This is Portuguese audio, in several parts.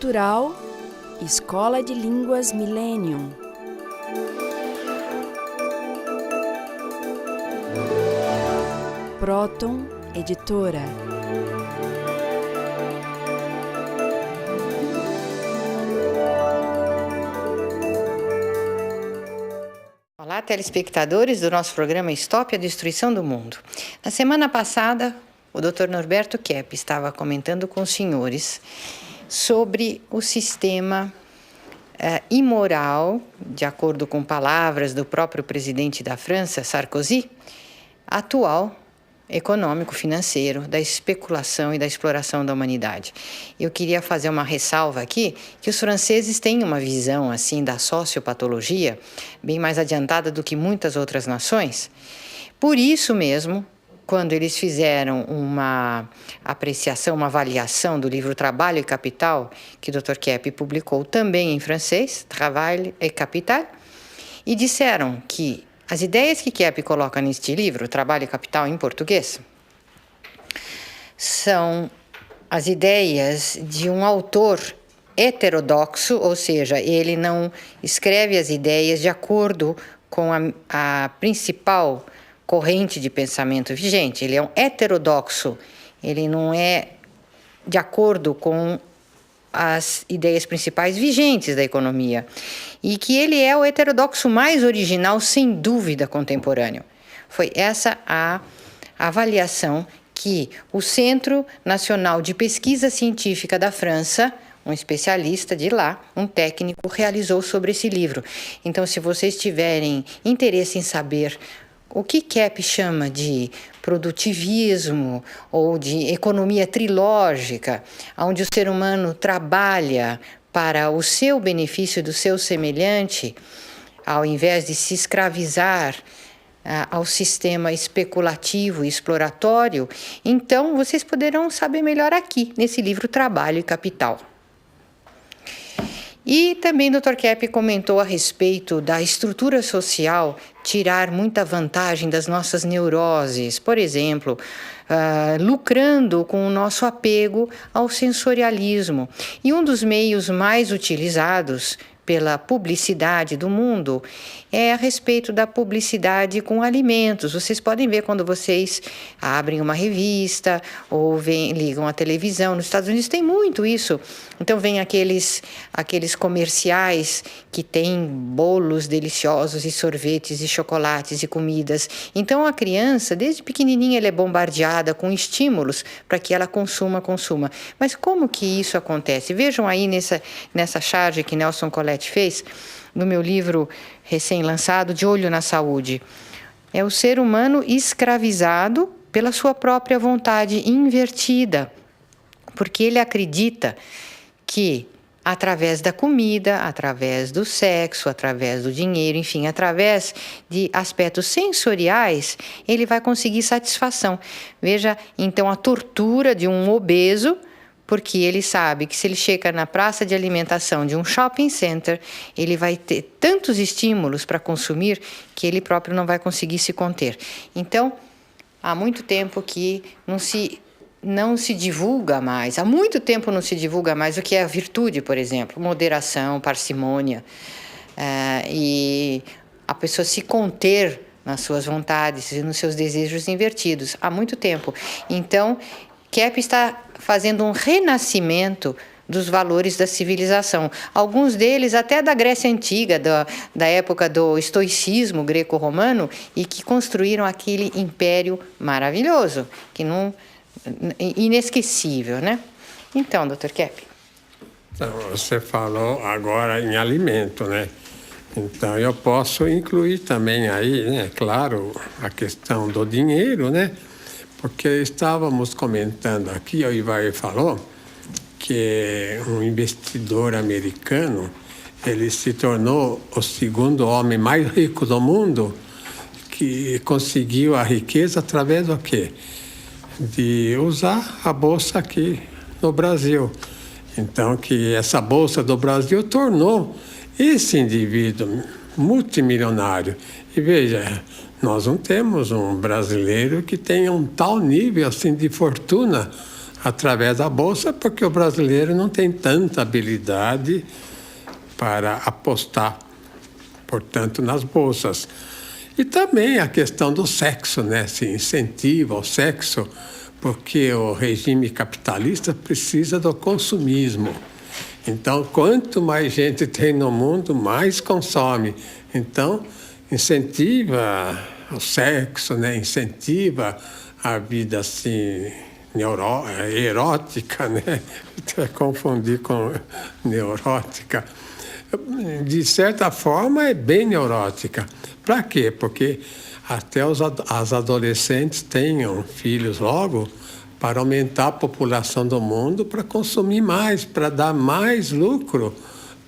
Cultural Escola de Línguas Millennium. Proton Editora. Olá, telespectadores do nosso programa Stop a Destruição do Mundo. Na semana passada, o Dr. Norberto Kepp estava comentando com os senhores sobre o sistema imoral, de acordo com palavras do próprio presidente da França, Sarkozy, atual, econômico, financeiro, da especulação e da exploração da humanidade. Eu queria fazer uma ressalva aqui, que os franceses têm uma visão assim da sociopatologia bem mais adiantada do que muitas outras nações. Por isso mesmo, quando eles fizeram uma apreciação, uma avaliação do livro Trabalho e Capital, que o Dr. Kepp publicou também em francês, Travail et Capital, e disseram que as ideias que Kepp coloca neste livro, Trabalho e Capital em português, são as ideias de um autor heterodoxo, ou seja, ele não escreve as ideias de acordo com a principal corrente de pensamento vigente. Ele é um heterodoxo, ele não é de acordo com as ideias principais vigentes da economia, e que ele é o heterodoxo mais original, sem dúvida, contemporâneo. Foi essa a avaliação que o Centro Nacional de Pesquisa Científica da França, um especialista de lá, um técnico, realizou sobre esse livro. Então, se vocês tiverem interesse em saber o que Kepp chama de produtivismo ou de economia trilógica, onde o ser humano trabalha para o seu benefício e do seu semelhante, ao invés de se escravizar ao sistema especulativo e exploratório, então vocês poderão saber melhor aqui, nesse livro Trabalho e Capital. E também o Dr. Kepp comentou a respeito da estrutura social tirar muita vantagem das nossas neuroses, por exemplo, lucrando com o nosso apego ao sensorialismo. E um dos meios mais utilizados pela publicidade do mundo é a respeito da publicidade com alimentos. Vocês podem ver quando vocês abrem uma revista ou ligam a televisão. Nos Estados Unidos tem muito isso. Então vem aqueles comerciais que têm bolos deliciosos e sorvetes e chocolates e comidas. Então a criança, desde pequenininha, ela é bombardeada com estímulos para que ela consuma. Mas como que isso acontece? Vejam aí nessa charge que Nelson Colette fez no meu livro recém-lançado, De Olho na Saúde. É o ser humano escravizado pela sua própria vontade invertida, porque ele acredita que através da comida, através do sexo, através do dinheiro, enfim, através de aspectos sensoriais, ele vai conseguir satisfação. Veja, então, a tortura de um obeso, porque ele sabe que se ele chega na praça de alimentação de um shopping center, ele vai ter tantos estímulos para consumir que ele próprio não vai conseguir se conter. Então, há muito tempo que não se divulga mais, há muito tempo não se divulga mais o que é a virtude, por exemplo, moderação, parcimônia, e a pessoa se conter nas suas vontades e nos seus desejos invertidos, há muito tempo. Então, Kepp está fazendo um renascimento dos valores da civilização. Alguns deles até da Grécia Antiga, da época do estoicismo greco-romano, e que construíram aquele império maravilhoso, inesquecível, né? Então, Dr. Kepp. Então, você falou agora em alimento, né? Então, eu posso incluir também aí, né, claro, a questão do dinheiro, né? Porque estávamos comentando aqui, o Ivar falou que um investidor americano, ele se tornou o segundo homem mais rico do mundo, que conseguiu a riqueza através do quê? De usar a bolsa aqui no Brasil. Então, que essa bolsa do Brasil tornou esse indivíduo multimilionário. E veja, nós não temos um brasileiro que tenha um tal nível assim de fortuna através da bolsa, porque o brasileiro não tem tanta habilidade para apostar, portanto, nas bolsas. E também a questão do sexo, né? Se incentiva o sexo, porque o regime capitalista precisa do consumismo. Então, quanto mais gente tem no mundo, mais consome. Então, incentiva o sexo, né? Incentiva a vida assim erótica, né? Até confundir com neurótica. De certa forma, é bem neurótica. Para quê? Porque até as adolescentes tenham filhos logo para aumentar a população do mundo, para consumir mais, para dar mais lucro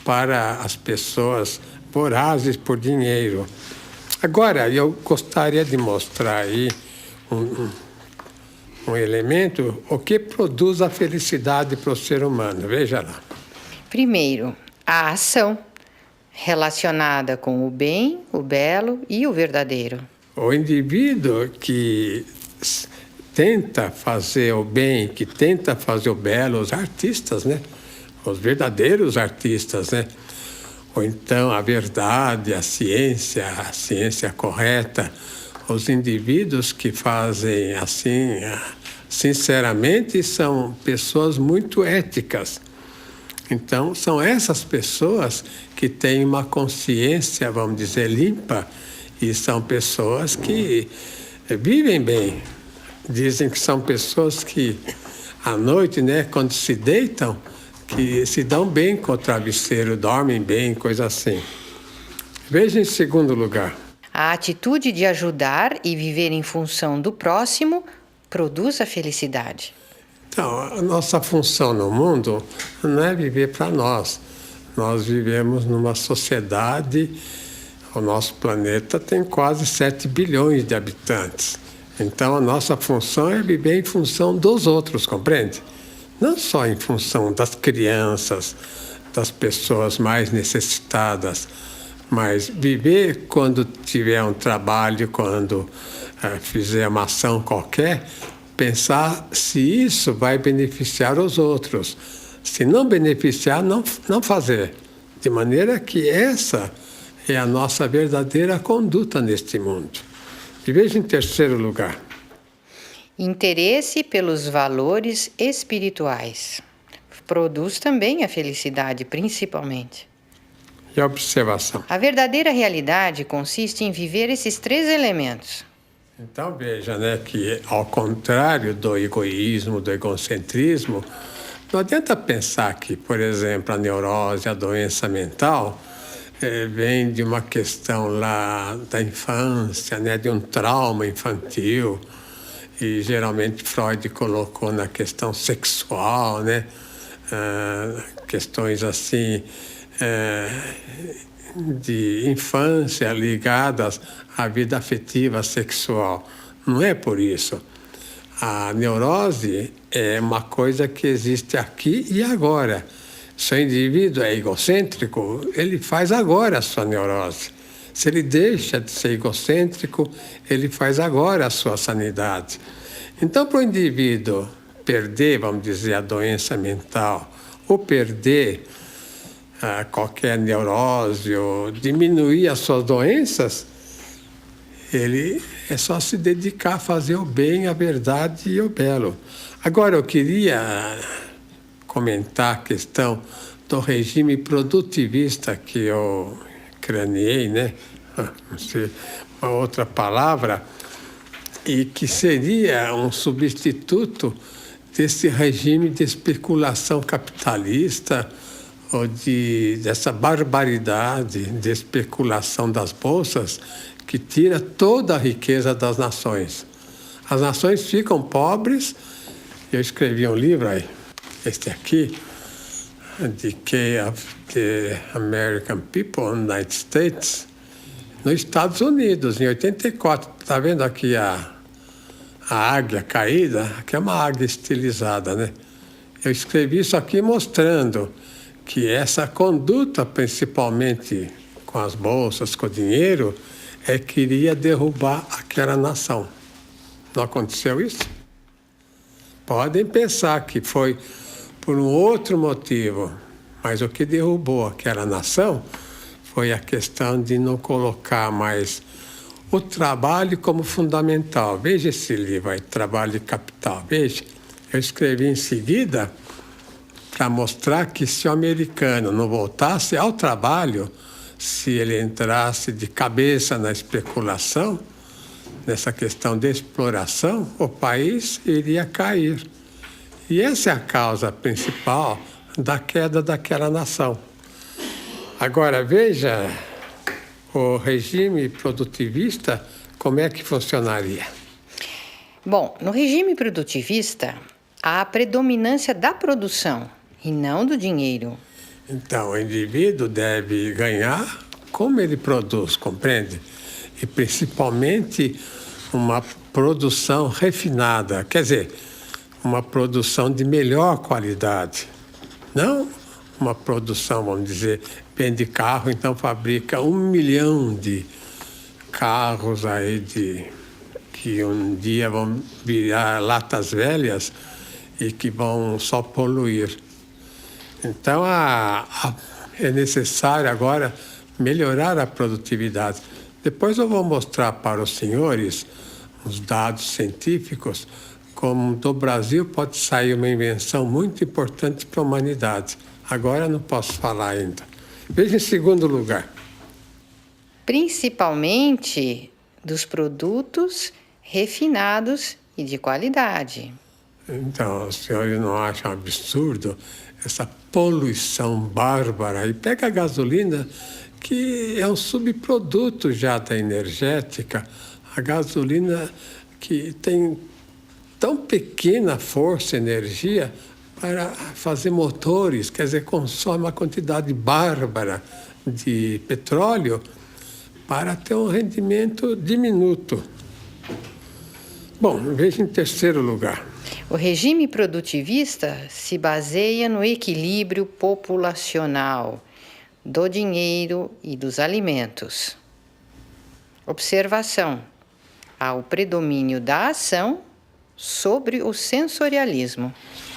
para as pessoas vorazes por dinheiro. Agora, eu gostaria de mostrar aí um elemento, o que produz a felicidade para o ser humano. Veja lá. Primeiro, a ação relacionada com o bem, o belo e o verdadeiro. O indivíduo que tenta fazer o bem, que tenta fazer o belo, os artistas, né? Os verdadeiros artistas, né? Ou então a verdade, a ciência correta, os indivíduos que fazem assim, sinceramente, são pessoas muito éticas. Então, são essas pessoas que têm uma consciência, vamos dizer, limpa, e são pessoas que vivem bem. Dizem que são pessoas que, à noite, né, quando se deitam, que se dão bem com o travesseiro, dormem bem, coisa assim. Veja em segundo lugar. A atitude de ajudar e viver em função do próximo produz a felicidade. Então, a nossa função no mundo não é viver para nós. Nós vivemos numa sociedade, o nosso planeta tem quase 7 bilhões de habitantes. Então, a nossa função é viver em função dos outros, compreende? Não só em função das crianças, das pessoas mais necessitadas, mas viver quando tiver um trabalho, quando fizer uma ação qualquer, pensar se isso vai beneficiar os outros. Se não beneficiar, não fazer. De maneira que essa é a nossa verdadeira conduta neste mundo. E veja em terceiro lugar. Interesse pelos valores espirituais. Produz também a felicidade, principalmente. E a observação. A verdadeira realidade consiste em viver esses 3 elementos. Então veja, né, que ao contrário do egoísmo, do egocentrismo, não adianta pensar que, por exemplo, a neurose, a doença mental, vem de uma questão lá da infância, né, de um trauma infantil, e geralmente Freud colocou na questão sexual, né, questões assim de infância ligadas à vida afetiva sexual. Não é por isso. A neurose é uma coisa que existe aqui e agora. Se o indivíduo é egocêntrico, ele faz agora a sua neurose. Se ele deixa de ser egocêntrico, ele faz agora a sua sanidade. Então, para o indivíduo perder, vamos dizer, a doença mental, ou perder qualquer neurose, ou diminuir as suas doenças, ele é só se dedicar a fazer o bem, a verdade e o belo. Agora, eu queria comentar a questão do regime produtivista que eu craneei, né? Não sei, uma outra palavra, e que seria um substituto desse regime de especulação capitalista ou dessa barbaridade de especulação das bolsas que tira toda a riqueza das nações. As nações ficam pobres. Eu escrevi um livro aí, este aqui, Decay of the American People in the United States, nos Estados Unidos, em 84. Está vendo aqui a águia caída? Aqui é uma águia estilizada, né? Eu escrevi isso aqui mostrando que essa conduta, principalmente com as bolsas, com o dinheiro, queria derrubar aquela nação. Não aconteceu isso? podem pensar que foi por um outro motivo, mas o que derrubou aquela nação foi a questão de não colocar mais o trabalho como fundamental. Veja esse livro aí, Trabalho e Capital. Veja, eu escrevi em seguida para mostrar que se o americano não voltasse ao trabalho, se ele entrasse de cabeça na especulação, nessa questão de exploração, o país iria cair. E essa é a causa principal da queda daquela nação. Agora, veja o regime produtivista, como é que funcionaria? Bom, no regime produtivista, há a predominância da produção e não do dinheiro. Então, o indivíduo deve ganhar como ele produz, compreende? E principalmente uma produção refinada, quer dizer, uma produção de melhor qualidade. Não uma produção, vamos dizer, vende carro, então fabrica 1 milhão de carros aí que um dia vão virar latas velhas e que vão só poluir. Então, é necessário agora melhorar a produtividade. Depois eu vou mostrar para os senhores os dados científicos, como do Brasil pode sair uma invenção muito importante para a humanidade. Agora não posso falar ainda. Veja em segundo lugar. Principalmente dos produtos refinados e de qualidade. Então, os senhores não acham absurdo essa poluição bárbara? E pega a gasolina, que é um subproduto já da energética. A gasolina que tem tão pequena força e energia para fazer motores, quer dizer, consome uma quantidade bárbara de petróleo para ter um rendimento diminuto. Bom, veja em terceiro lugar. O regime produtivista se baseia no equilíbrio populacional do dinheiro e dos alimentos. Observação: há o predomínio da ação sobre o sensorialismo.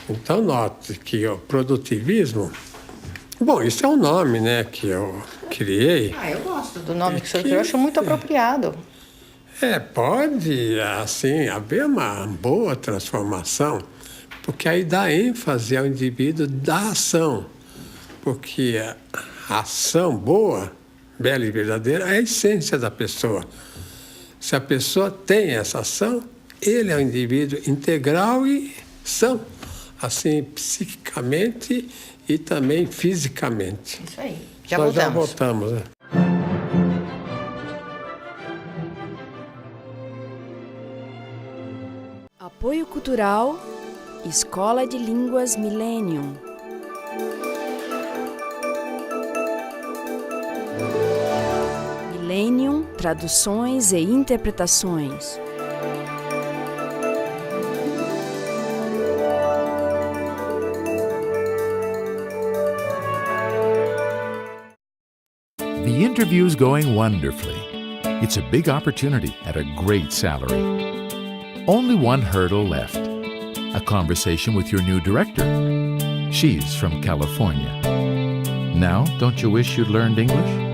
Então, note que o produtivismo... Bom, isso é um nome, né, que eu criei. Eu gosto do nome que o senhor criou, eu acho muito apropriado. Pode, assim, haver uma boa transformação, porque aí dá ênfase ao indivíduo da ação. Porque a ação boa, bela e verdadeira, é a essência da pessoa. Se a pessoa tem essa ação, ele é um indivíduo integral e são, assim, psiquicamente e também fisicamente. Isso aí, já Nós já voltamos. voltamos, né? Apoio Cultural, Escola de Línguas Millennium. Millennium, traduções e interpretações. The interview's going wonderfully. It's a big opportunity at a great salary. Only one hurdle left. A conversation with your new director. She's from California. Now, don't you wish you'd learned English?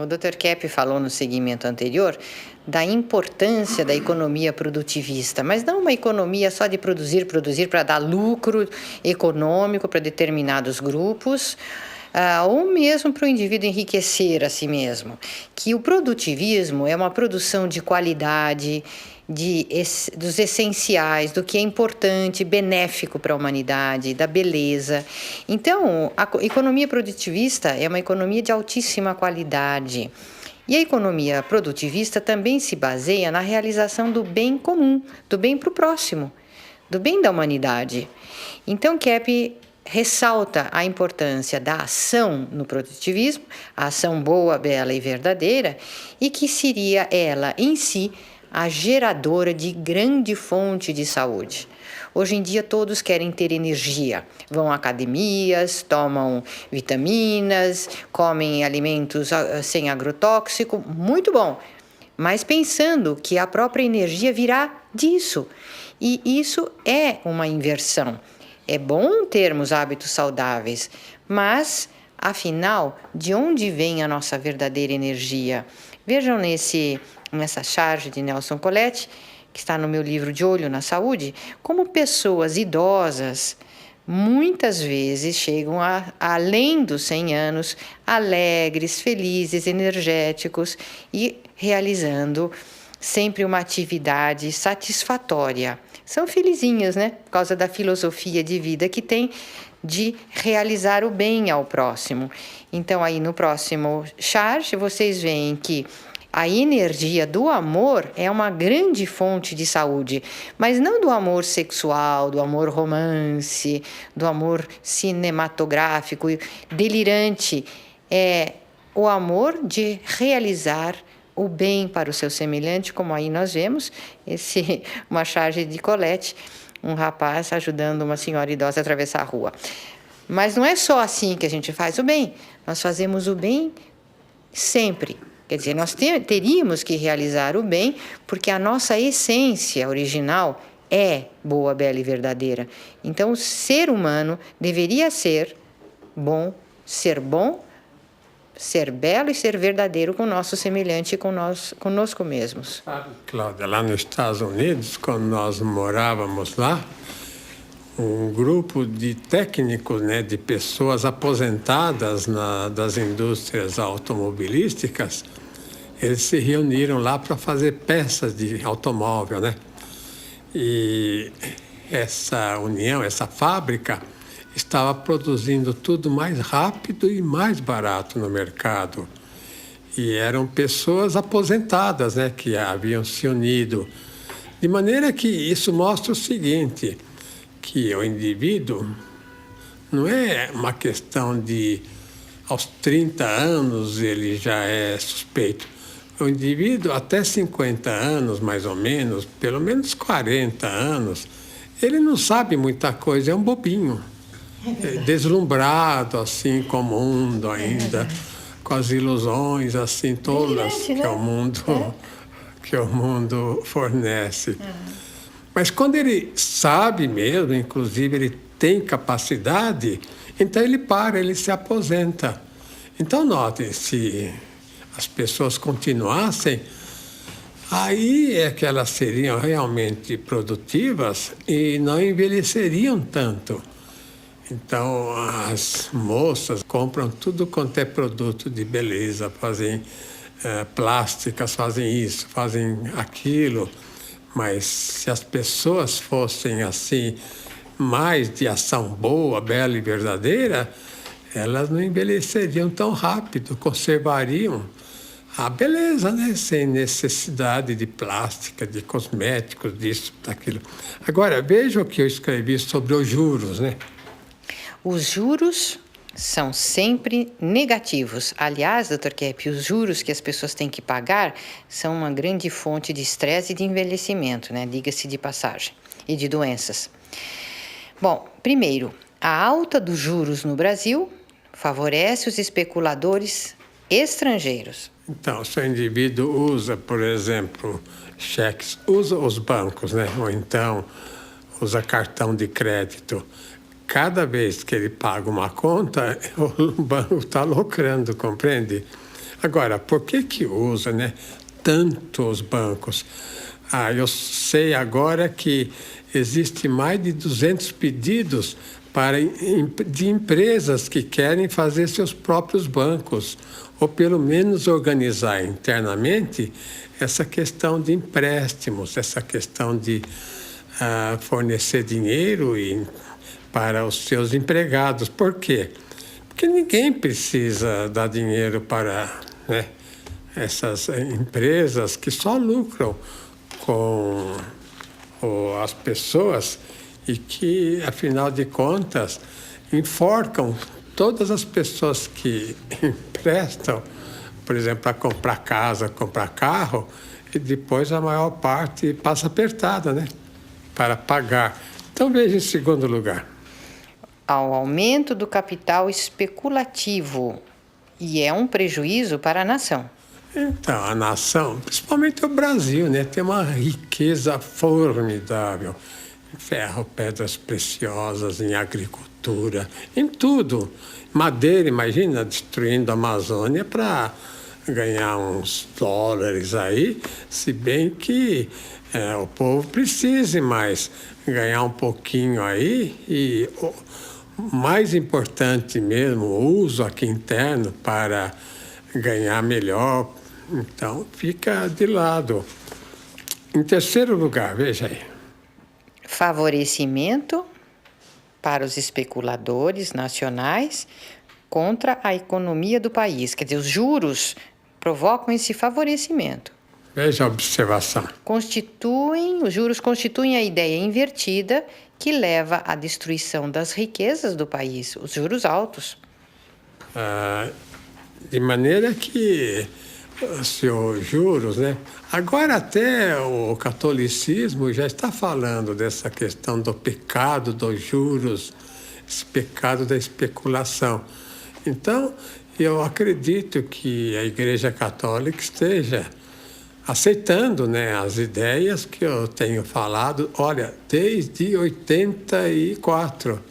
Dr. Kepp falou no segmento anterior da importância da economia produtivista, mas não uma economia só de produzir para dar lucro econômico para determinados grupos, ou mesmo para o indivíduo enriquecer a si mesmo. Que o produtivismo é uma produção de qualidade, dos essenciais, do que é importante, benéfico para a humanidade, da beleza. Então, a economia produtivista é uma economia de altíssima qualidade. E a economia produtivista também se baseia na realização do bem comum, do bem para o próximo, do bem da humanidade. Então, Kepp ressalta a importância da ação no produtivismo, a ação boa, bela e verdadeira, e que seria ela em si a geradora de grande fonte de saúde. Hoje em dia todos querem ter energia, vão a academias, tomam vitaminas, comem alimentos sem agrotóxico, muito bom, mas pensando que a própria energia virá disso. E isso é uma inversão. É bom termos hábitos saudáveis, mas, afinal, de onde vem a nossa verdadeira energia? Vejam nessa charge de Nelson Colette, que está no meu livro De Olho na Saúde, como pessoas idosas muitas vezes chegam além dos 100 anos, alegres, felizes, energéticos e realizando sempre uma atividade satisfatória. São felizinhos, né? Por causa da filosofia de vida que tem de realizar o bem ao próximo. Então, aí no próximo charge, vocês veem que a energia do amor é uma grande fonte de saúde, mas não do amor sexual, do amor romance, do amor cinematográfico, delirante. É o amor de realizar o bem para o seu semelhante, como aí nós vemos, uma charge de Colette, um rapaz ajudando uma senhora idosa a atravessar a rua. Mas não é só assim que a gente faz o bem, nós fazemos o bem sempre. Quer dizer, nós teríamos que realizar o bem, porque a nossa essência original é boa, bela e verdadeira. Então, o ser humano deveria ser bom, ser belo e ser verdadeiro com o nosso semelhante e conosco mesmos. Cláudia, lá nos Estados Unidos, quando nós morávamos lá, um grupo de técnicos, né, de pessoas aposentadas das indústrias automobilísticas, eles se reuniram lá para fazer peças de automóvel, né? E essa união, essa fábrica, estava produzindo tudo mais rápido e mais barato no mercado. E eram pessoas aposentadas, né, que haviam se unido. De maneira que isso mostra o seguinte, que o indivíduo não é uma questão de aos 30 anos ele já é suspeito. O indivíduo até 50 anos, mais ou menos, pelo menos 40 anos, ele não sabe muita coisa, é um bobinho. É deslumbrado assim com o mundo ainda, com as ilusões assim todas que o mundo fornece. Mas quando ele sabe mesmo, inclusive ele tem capacidade, então ele se aposenta. Então notem, se as pessoas continuassem, aí é que elas seriam realmente produtivas e não envelheceriam tanto. Então as moças compram tudo quanto é produto de beleza, fazem plásticas, fazem isso, fazem aquilo. Mas se as pessoas fossem assim, mais de ação boa, bela e verdadeira, elas não envelheceriam tão rápido, conservariam a beleza, né? Sem necessidade de plástica, de cosméticos, disso, daquilo. Agora, veja o que eu escrevi sobre os juros, né? Os juros são sempre negativos. Aliás, Dr. Kepp, os juros que as pessoas têm que pagar são uma grande fonte de estresse e de envelhecimento, né? Diga-se de passagem, e de doenças. Bom, primeiro, a alta dos juros no Brasil favorece os especuladores estrangeiros. Então, se o indivíduo usa, por exemplo, cheques, usa os bancos, né? Ou então usa cartão de crédito. Cada vez que ele paga uma conta, o banco está lucrando, compreende? Agora, por que usa, né, tantos bancos? Eu sei agora que existe mais de 200 pedidos de empresas que querem fazer seus próprios bancos, ou pelo menos organizar internamente essa questão de empréstimos, essa questão de fornecer dinheiro para os seus empregados. Por quê? Porque ninguém precisa dar dinheiro para, né, essas empresas que só lucram com as pessoas e que, afinal de contas, enforcam todas as pessoas que emprestam, por exemplo, para comprar casa, comprar carro, e depois a maior parte passa apertada, né, para pagar. Então, veja em segundo lugar. Ao aumento do capital especulativo, e é um prejuízo para a nação. Então, a nação, principalmente o Brasil, né, tem uma riqueza formidável em ferro, pedras preciosas, em agricultura, em tudo. Madeira, imagina, destruindo a Amazônia para ganhar uns dólares aí, se bem que o povo precise mais ganhar um pouquinho aí e o mais importante mesmo, o uso aqui interno para ganhar melhor. Então, fica de lado. Em terceiro lugar, veja aí. Favorecimento para os especuladores nacionais contra a economia do país. Quer dizer, os juros provocam esse favorecimento. Veja a observação. Os juros constituem a ideia invertida que leva à destruição das riquezas do país, os juros altos. De maneira que os juros, né? Agora até o catolicismo já está falando dessa questão do pecado dos juros, esse pecado da especulação. Então, eu acredito que a Igreja Católica esteja aceitando, né, as ideias que eu tenho falado, olha, desde 84,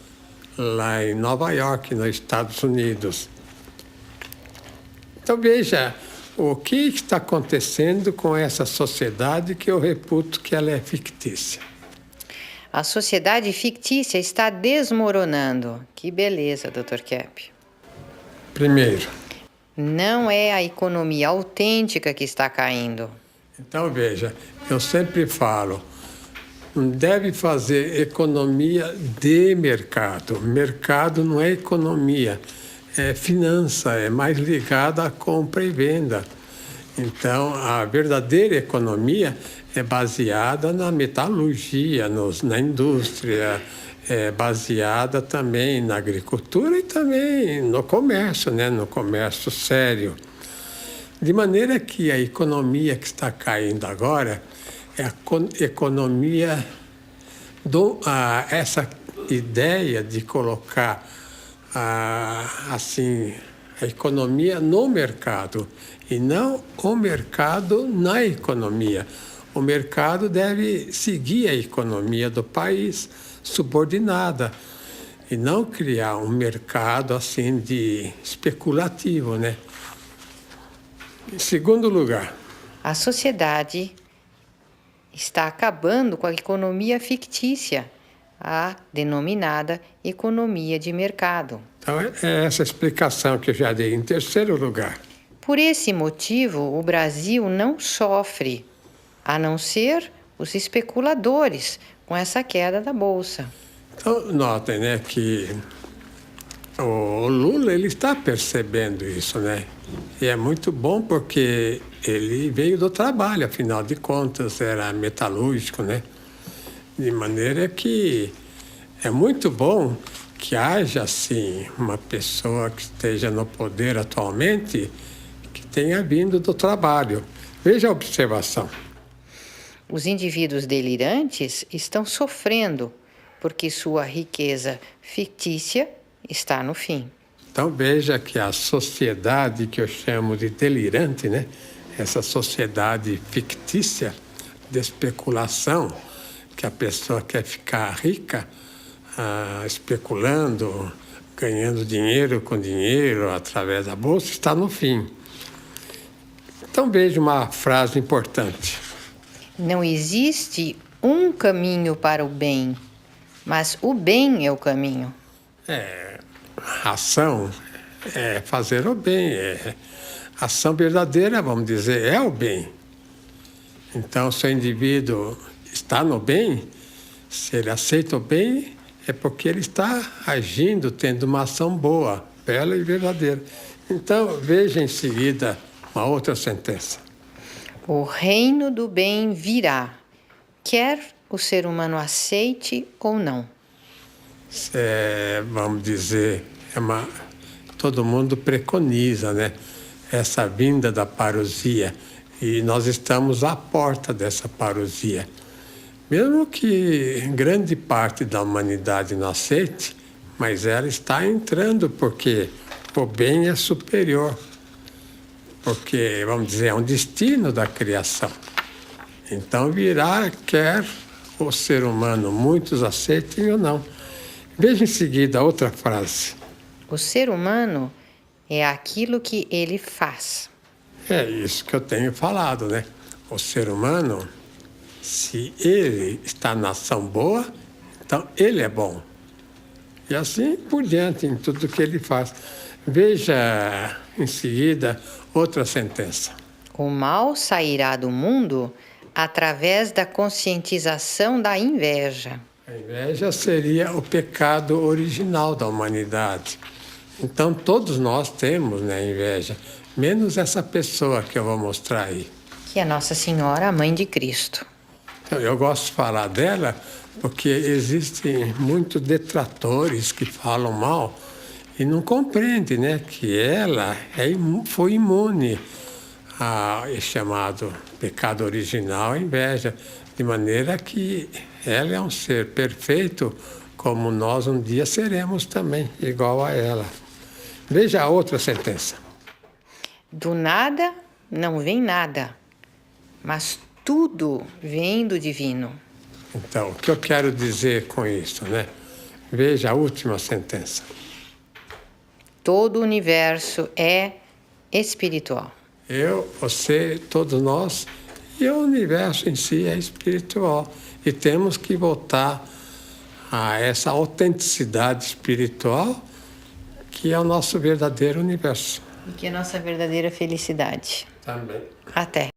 lá em Nova York, nos Estados Unidos. Então, veja o que está acontecendo com essa sociedade que eu reputo que ela é fictícia. A sociedade fictícia está desmoronando. Que beleza, Dr. Kepp. Primeiro. Não é a economia autêntica que está caindo. Então, veja, eu sempre falo, não deve fazer economia de mercado. Mercado não é economia, é finança, é mais ligada à compra e venda. Então, a verdadeira economia é baseada na metalurgia, na indústria, é baseada também na agricultura e também no comércio, né? No comércio sério. De maneira que a economia que está caindo agora é a economia essa ideia de colocar assim, a economia no mercado e não o mercado na economia. O mercado deve seguir a economia do país, subordinada, e não criar um mercado assim de especulativo, né? Em segundo lugar, a sociedade está acabando com a economia fictícia, a denominada economia de mercado. Então, é essa explicação que eu já dei. Em terceiro lugar, por esse motivo, o Brasil não sofre, a não ser os especuladores, com essa queda da Bolsa. Então, notem, né, que o Lula ele está percebendo isso, né? E é muito bom porque ele veio do trabalho, afinal de contas, era metalúrgico, né? De maneira que é muito bom que haja, assim, uma pessoa que esteja no poder atualmente que tenha vindo do trabalho. Veja a observação. Os indivíduos delirantes estão sofrendo porque sua riqueza fictícia está no fim. Então veja que a sociedade que eu chamo de delirante, né? Essa sociedade fictícia de especulação, que a pessoa quer ficar rica especulando, ganhando dinheiro com dinheiro através da bolsa, está no fim. Então veja uma frase importante. Não existe um caminho para o bem, mas o bem é o caminho. Ação é fazer o bem. Ação verdadeira, vamos dizer, é o bem. Então, se o indivíduo está no bem, se ele aceita o bem, é porque ele está agindo, tendo uma ação boa, bela e verdadeira. Então, veja em seguida uma outra sentença. O reino do bem virá, quer o ser humano aceite ou não. Vamos dizer, todo mundo preconiza, né? Essa vinda da parousia. E nós estamos à porta dessa parousia. Mesmo que grande parte da humanidade não aceite, mas ela está entrando porque o bem é superior. Porque, vamos dizer, é um destino da criação. Então virá, quer o ser humano, muitos aceitem ou não. Veja em seguida outra frase. O ser humano é aquilo que ele faz. É isso que eu tenho falado, né? O ser humano, se ele está na ação boa, então ele é bom. E assim por diante em tudo que ele faz. Veja em seguida outra sentença. O mal sairá do mundo através da conscientização da inveja. A inveja seria o pecado original da humanidade. Então todos nós temos, né, inveja, menos essa pessoa que eu vou mostrar aí. Que é Nossa Senhora, a Mãe de Cristo. Então, eu gosto de falar dela porque existem muitos detratores que falam mal e não compreendem, né, que ela foi imune ao chamado pecado original, a inveja, de maneira que ela é um ser perfeito, como nós um dia seremos também, igual a ela. Veja a outra sentença. Do nada não vem nada, mas tudo vem do divino. Então, o que eu quero dizer com isso, né? Veja a última sentença. Todo o universo é espiritual. Eu, você, todos nós, e o universo em si é espiritual. E temos que voltar a essa autenticidade espiritual que é o nosso verdadeiro universo. E que é a nossa verdadeira felicidade. Também. Até.